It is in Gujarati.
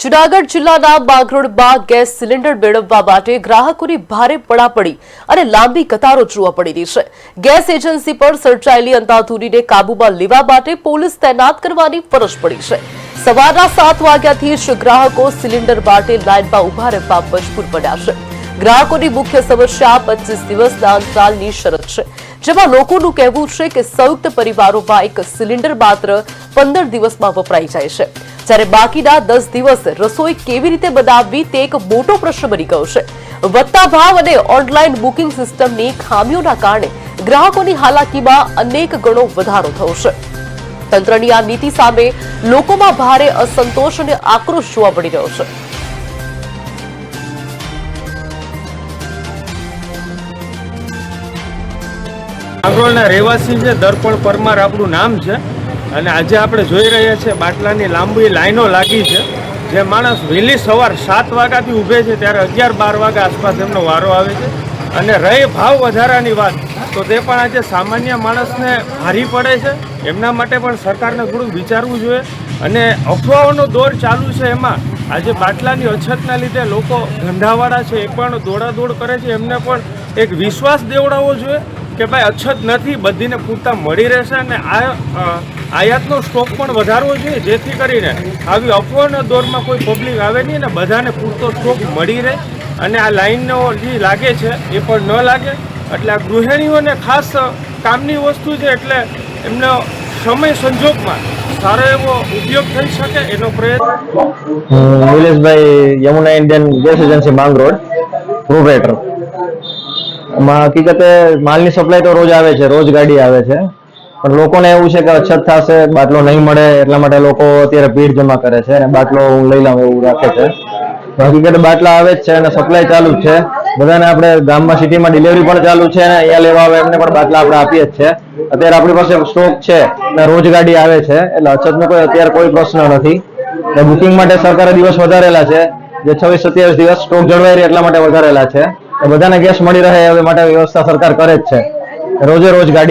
જૂનાગઢ જિલ્લાના બાગરોડમાં ગેસ સિલિન્ડર મેળવવા માટે ગ્રાહકોની ભારે પડાપડી અને લાંબી કતારો જોવા પડી રહી છે। ગેસ એજન્સી પર સર્જાયેલી અંધાધૂનીને કાબૂમાં લેવા માટે પોલીસ તૈનાત કરવાની ફરજ પડી છે। સવારના 7 વાગ્યાથી જ ગ્રાહકો સિલિન્ડર માટે લાઇનમાં ઉભા રહેવા મજબૂર બન્યા છે। ગ્રાહકોની મુખ્ય સમસ્યા 25 દિવસના અંતરાલની શરત છે, જેમાં લોકોનું કહેવું છે કે સંયુક્ત પરિવારોમાં એક સિલિન્ડર માત્ર 15 દિવસમાં વપરાઈ જાય છે, જ્યારે બાકીના 10 દિવસ રસોઈ કેવી રીતે બનાવવી તે એક મોટો પ્રશ્ન બની ગયો છે। વધતા ભાવ અને ઓનલાઈન બુકિંગ સિસ્ટમની ખામીઓના કારણે ગ્રાહકોની હાલાકીમાં અનેક ગણો વધારો થયો છે। તંત્રની આ નીતિ સામે લોકોમાં ભારે અસંતોષ અને આક્રોશ જોવા મળી રહ્યો છે। બાગરોડના રહેવાસી છે દર્પણ પરમાર આપણું નામ છે અને આજે આપણે જોઈ રહ્યા છીએ બાટલાની લાંબી લાઈનો લાગી છે। જે માણસ વહેલી સવાર 7 વાગ્યાથી ઊભે છે ત્યારે 11-12 વાગ્યા આસપાસ એમનો વારો આવે છે। અને રહી ભાવ વધારાની વાત તો તે પણ આજે સામાન્ય માણસને ભારી પડે છે। એમના માટે પણ સરકારને થોડું વિચારવું જોઈએ। અને અફવાઓનો દોર ચાલુ છે, એમાં આજે બાટલાની અછતના લીધે લોકો ધંધાવાળા છે એ પણ દોડાદોડ કરે છે। એમને પણ એક વિશ્વાસ દેવડાવવો જોઈએ કે ભાઈ અછત નથી, બધીને પૂરતા મળી રહેશે અને આયાતનો સ્ટોક પણ વધારવો જોઈએ, જેથી કરીને આવી અફવાઓના દોરમાં કોઈ પબ્લિક આવે નહીં અને બધાને પૂરતો સ્ટોક મળી રહે અને આ લાઈનો જે લાગે છે એ પણ ન લાગે। એટલે આ ગૃહિણીઓને ખાસ કામની વસ્તુ છે, એટલે એમનો સમય સંજોગમાં સારો એવો ઉપયોગ થઈ શકે એનો પ્રયત્ન। નિલેશભાઈ, Yamuna Indian gas agency Mangrol proprietor. માં હકીકતે માલની સપ્લાય તો રોજ આવે છે, રોજ ગાડી આવે છે, પણ લોકોને એવું છે કે અછત થશે, બાટલો નહીં મળે, એટલા માટે લોકો અત્યારે ભીડ જમા કરે છે અને બાટલો હું લઈ લઉં એવું રાખે છે। હકીકતે બાટલા આવે જ છે અને સપ્લાય ચાલુ જ છે, બધાને આપણે ગામમાં સિટીમાં ડિલિવરી પણ ચાલુ છે અને અહીંયા લેવા આવે એમને પણ બાટલા આપણે આપીએ જ છે। અત્યારે આપણી પાસે સ્ટોક છે અને રોજ ગાડી આવે છે, એટલે અછતનો અત્યારે કોઈ પ્રશ્ન નથી। બુકિંગ માટે સરકારે દિવસ વધારેલા છે, જે 26-27 દિવસ સ્ટોક જળવાઈ રહે એટલા માટે વધારેલા છે। બધાને ગેસ મળી રહે એ માટે વ્યવસ્થા સરકાર કરે જ છે, રોજે રોજ ગાડી